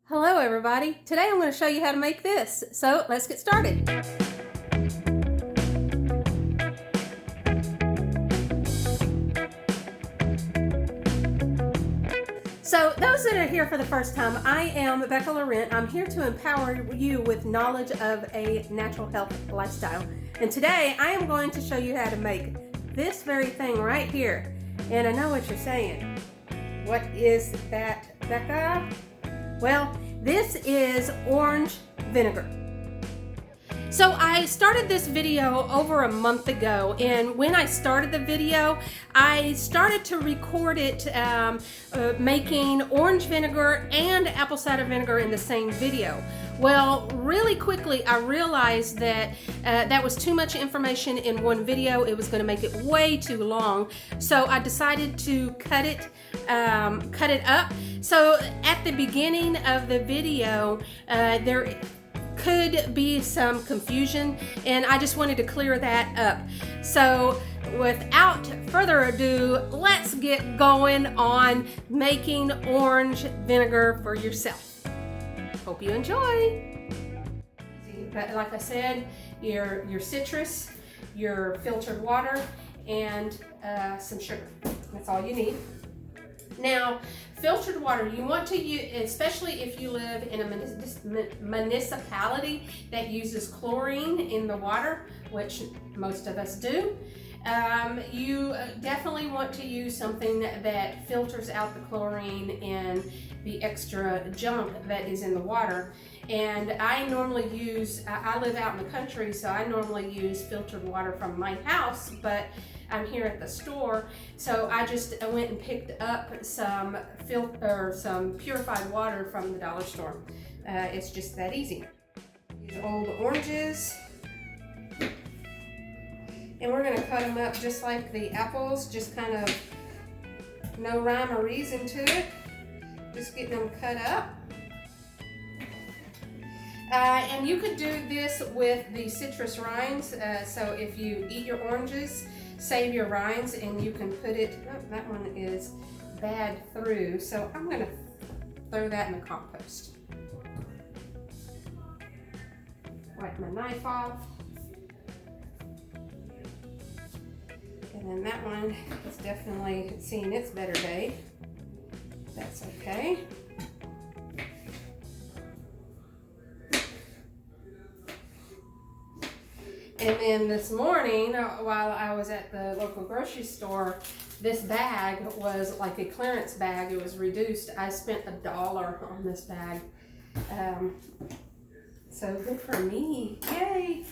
Hello everybody, today I'm going to show you how to make this, so let's get started. So those that are here for the first time, I am Bekka. I'm here to empower you with knowledge of a natural health lifestyle. And today I am going to show you how to make this very thing right here. And I know what you're saying. What is that, Bekka? Well, this is orange vinegar. So I started this video over a month ago, and when I started the video, I started to record it making orange vinegar and apple cider vinegar in the same video. Well, really quickly I realized that that was too much information in one video. It was going to make it way too long, so I decided to cut it up. So at the beginning of the video, there could be some confusion, and I just wanted to clear that up. So without further ado, let's get going on making orange vinegar for yourself. Hope you enjoy. But like I said, your citrus, your filtered water, and some sugar. That's all you need. Now, filtered water, you want to use, especially if you live in a municipality that uses chlorine in the water, which most of us do. You definitely want to use something that filters out the chlorine and the extra junk that is in the water. And I normally use, I live out in the country, so I normally use filtered water from my house, but I'm here at the store, so I just went and picked up some purified water from the dollar store. It's just that easy. These old oranges, and we're gonna cut them up just like the apples, just kind of no rhyme or reason to it. Just getting them cut up. And you could do this with the citrus rinds. So if you eat your oranges, save your rinds, and you can put it, oh, that one is bad through, so I'm gonna throw that in the compost. Wipe my knife off. And then that one is definitely seeing its better day. That's okay. And then this morning, while I was at the local grocery store, this bag was like a clearance bag. It was reduced. I spent $1 on this bag. So good for me. Yay!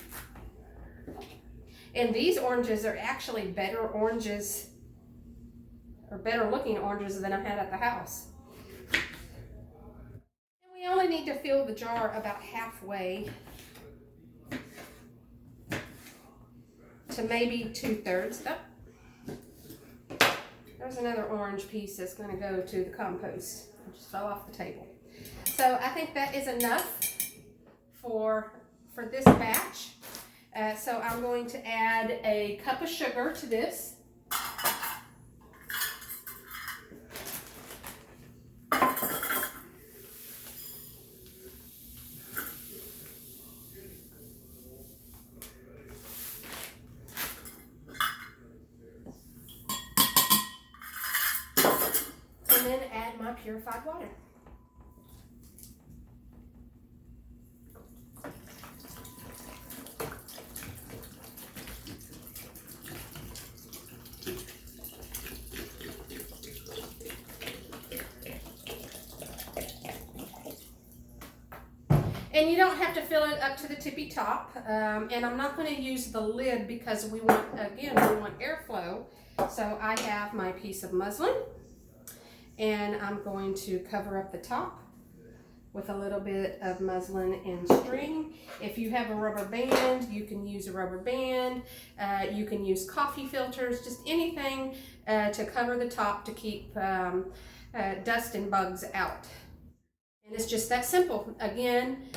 And these oranges are actually better oranges, or better looking oranges than I had at the house. And we only need to fill the jar about halfway to maybe 2/3. Oh, there's another orange piece that's going to go to the compost. It just fell off the table. So I think that is enough for this batch. So I'm going to add a cup of sugar to this. And then add my purified water. And you don't have to fill it up to the tippy top. And I'm not going to use the lid because we want airflow. So I have my piece of muslin, and I'm going to cover up the top with a little bit of muslin and string. If you have a rubber band, you can use a rubber band. You can use coffee filters, just anything to cover the top to keep dust and bugs out. And it's just that simple. Again,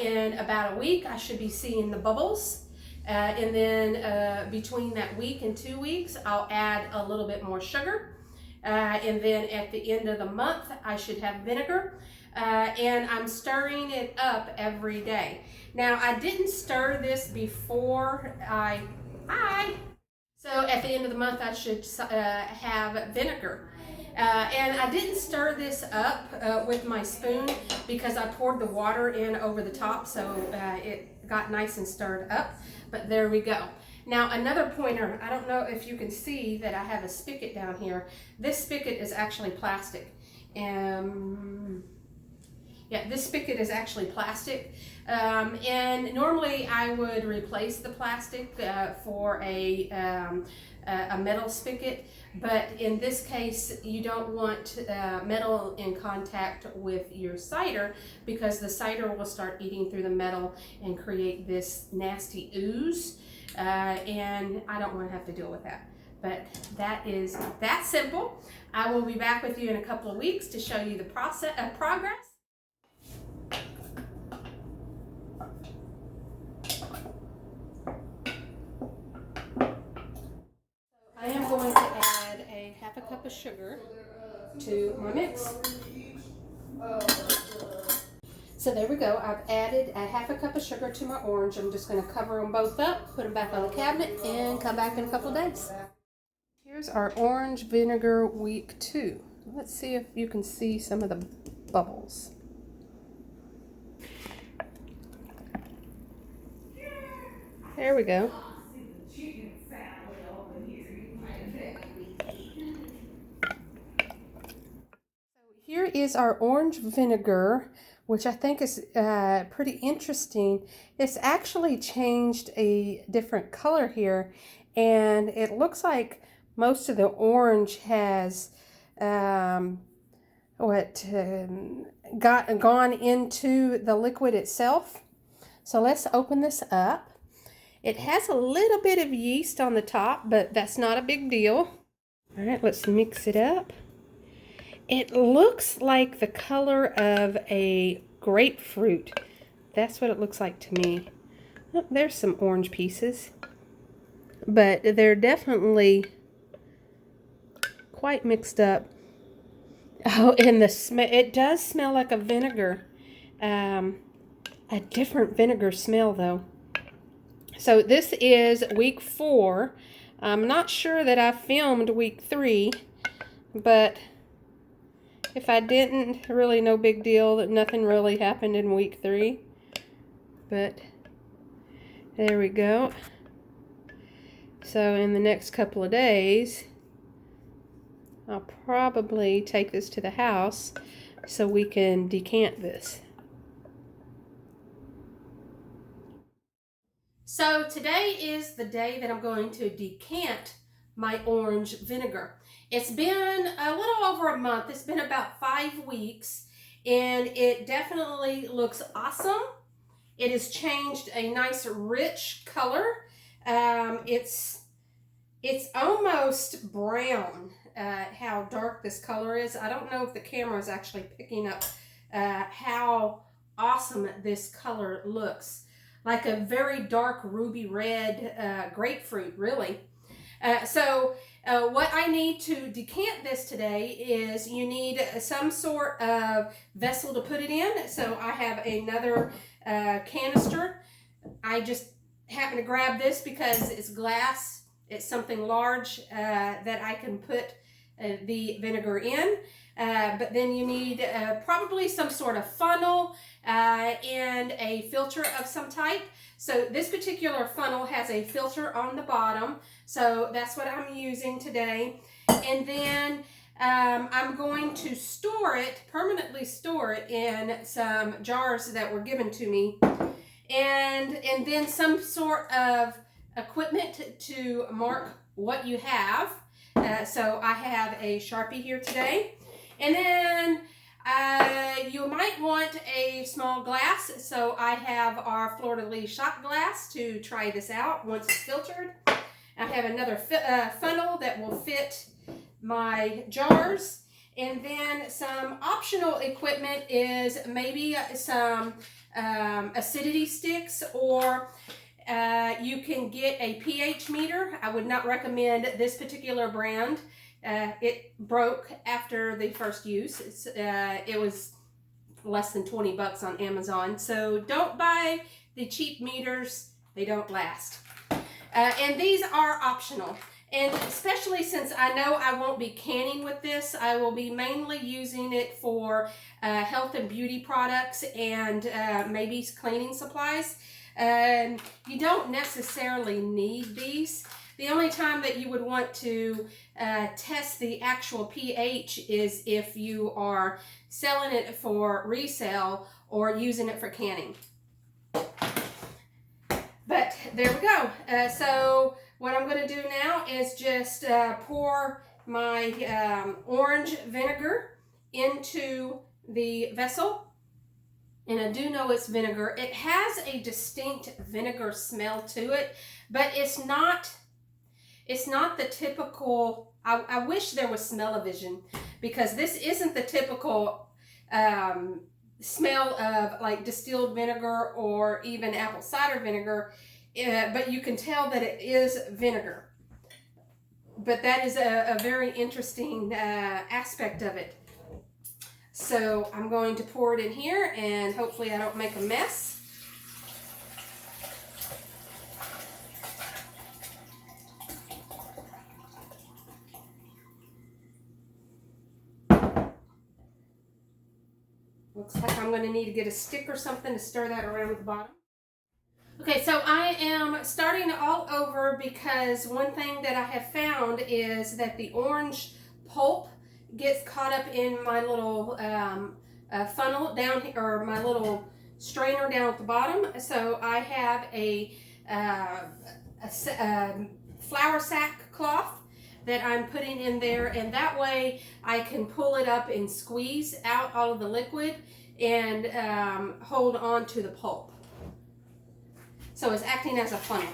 in about a week, I should be seeing the bubbles. And then between that week and 2 weeks, I'll add a little bit more sugar. And then at the end of the month, I should have vinegar. and I'm stirring it up every day. Now, I didn't stir this before so at the end of the month I should have vinegar. And I didn't stir this up with my spoon because I poured the water in over the top, so it got nice and stirred up. But there we go. Now, another pointer, I don't know if you can see that I have a spigot down here. This spigot is actually plastic. Yeah, this spigot is actually plastic. And normally I would replace the plastic for a metal spigot, but in this case you don't want metal in contact with your cider, because the cider will start eating through the metal and create this nasty ooze, and I don't want to have to deal with that. But that is that simple. I will be back with you in a couple of weeks to show you the process of progress. I am going to add a half a cup of sugar to my mix. So there we go. I've added a half a cup of sugar to my orange. I'm just going to cover them both up, put them back on the cabinet, and come back in a couple of days. Here's our orange vinegar week 2. Let's see if you can see some of the bubbles. There we go. Here is our orange vinegar, which I think is pretty interesting. It's actually changed a different color here, and it looks like most of the orange has gone into the liquid itself. So let's open this up. It has a little bit of yeast on the top, but that's not a big deal. All right, let's mix it up. It looks like the color of a grapefruit. That's what it looks like to me. Oh, there's some orange pieces, but they're definitely quite mixed up. Oh, and the smell, it does smell like a vinegar. A different vinegar smell though. So this is week 4. I'm not sure that I filmed week 3, but if I didn't, really no big deal. That nothing really happened in week 3. But there we go. So in the next couple of days, I'll probably take this to the house so we can decant this. So today is the day that I'm going to decant my orange vinegar. It's been a little over a month. It's been about 5 weeks, and it definitely looks awesome. It has changed a nice rich color. It's almost brown, how dark this color is. I don't know if the camera is actually picking up how awesome this color looks. Like a very dark ruby red grapefruit, really. What I need to decant this today is you need some sort of vessel to put it in. So I have another canister. I just happen to grab this because it's glass. It's something large that I can put the vinegar in. But then you need probably some sort of funnel and a filter of some type. So this particular funnel has a filter on the bottom, so that's what I'm using today. And then I'm going to permanently store it in some jars that were given to me, and then some sort of equipment to mark what you have. So I have a Sharpie here today. And then you might want a small glass. So I have our fleur-de-lis shot glass to try this out once it's filtered. I have another funnel that will fit my jars. And then some optional equipment is maybe some acidity sticks, or you can get a pH meter. I would not recommend this particular brand. It broke after the first use. It was less than 20 bucks on Amazon. So don't buy the cheap meters. They don't last. And these are optional. And especially since I know I won't be canning with this, I will be mainly using it for health and beauty products and maybe cleaning supplies. You don't necessarily need these. The only time that you would want to test the actual pH is if you are selling it for resale or using it for canning. But there we go. So what I'm going to do now is just pour my orange vinegar into the vessel. And I do know it's vinegar. It has a distinct vinegar smell to it, but it's not the typical, I wish there was smell-o-vision, because this isn't the typical smell of like distilled vinegar or even apple cider vinegar, but you can tell that it is vinegar. But that is a very interesting aspect of it. So I'm going to pour it in here, and hopefully I don't make a mess. Looks like I'm going to need to get a stick or something to stir that around at the bottom. Okay, so I am starting all over because one thing that I have found is that the orange pulp gets caught up in my little funnel down here, or my little strainer down at the bottom. So I have a flour sack cloth that I'm putting in there, and that way I can pull it up and squeeze out all of the liquid and hold on to the pulp. So it's acting as a funnel.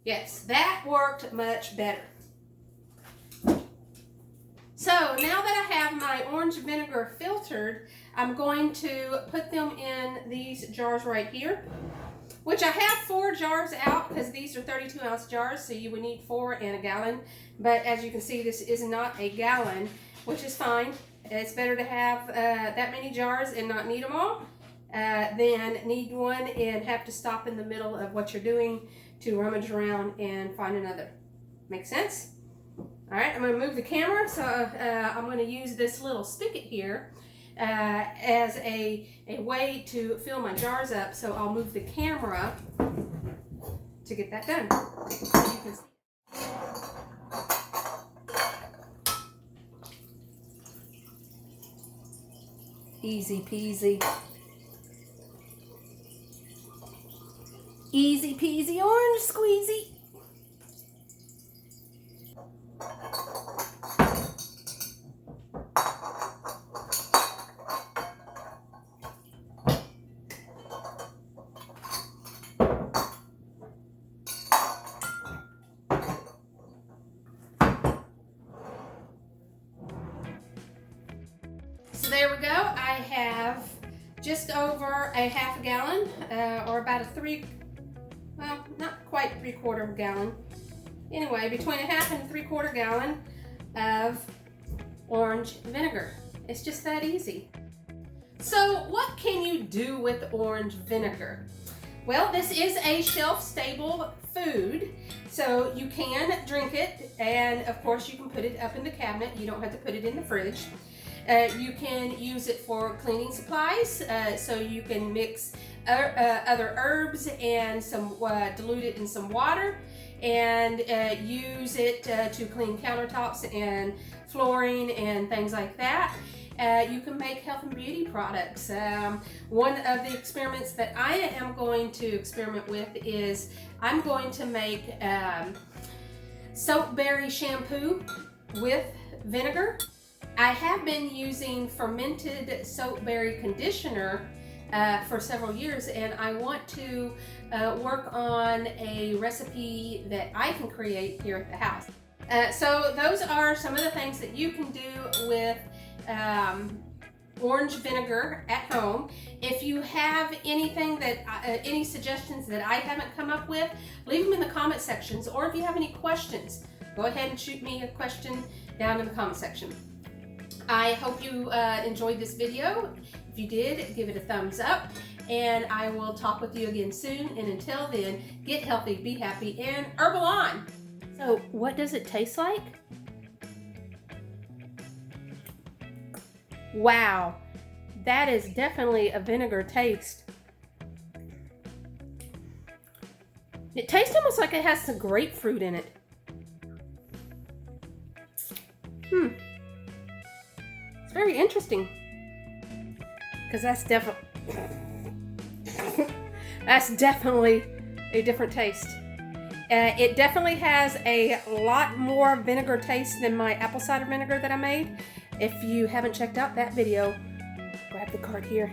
Yes, that worked much better. So now that I have my orange vinegar filtered, I'm going to put them in these jars right here, which I have 4 jars out because these are 32-ounce jars, so you would need 4 and a gallon. But as you can see, this is not a gallon, which is fine. It's better to have that many jars and not need them all than need one and have to stop in the middle of what you're doing to rummage around and find another. Make sense? All right, I'm going to move the camera, so I'm going to use this little spigot here as a way to fill my jars up. So I'll move the camera to get that done. So you can see. Easy peasy. Easy peasy orange squeezy. So there we go. I have just over a half a gallon, or about a well, not quite 3/4 gallon. Anyway, between a half and 3/4 gallon of orange vinegar. It's just that easy. So what can you do with orange vinegar? Well, this is a shelf-stable food, so you can drink it, and of course you can put it up in the cabinet. You don't have to put it in the fridge. You can use it for cleaning supplies, so you can mix other herbs and dilute it in some water and use it to clean countertops and flooring and things like that. You can make health and beauty products. One of the experiments that I am going to experiment with is I'm going to make soapberry shampoo with vinegar. I have been using fermented soapberry conditioner for several years, and I want to work on a recipe that I can create here at the house. So those are some of the things that you can do with orange vinegar at home. If you have anything that any suggestions that I haven't come up with, leave them in the comment sections, or if you have any questions, go ahead and shoot me a question down in the comment section. I hope you enjoyed this video. If you did, give it a thumbs up, and I will talk with you again soon. And until then, get healthy, be happy, and herbal on. So what does it taste like? Wow, that is definitely a vinegar taste. It tastes almost like it has some grapefruit in it. It's very interesting, because that's definitely a different taste. It definitely has a lot more vinegar taste than my apple cider vinegar that I made. If you haven't checked out that video, grab the card here.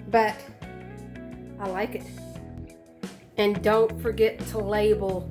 But I like it. And don't forget to label.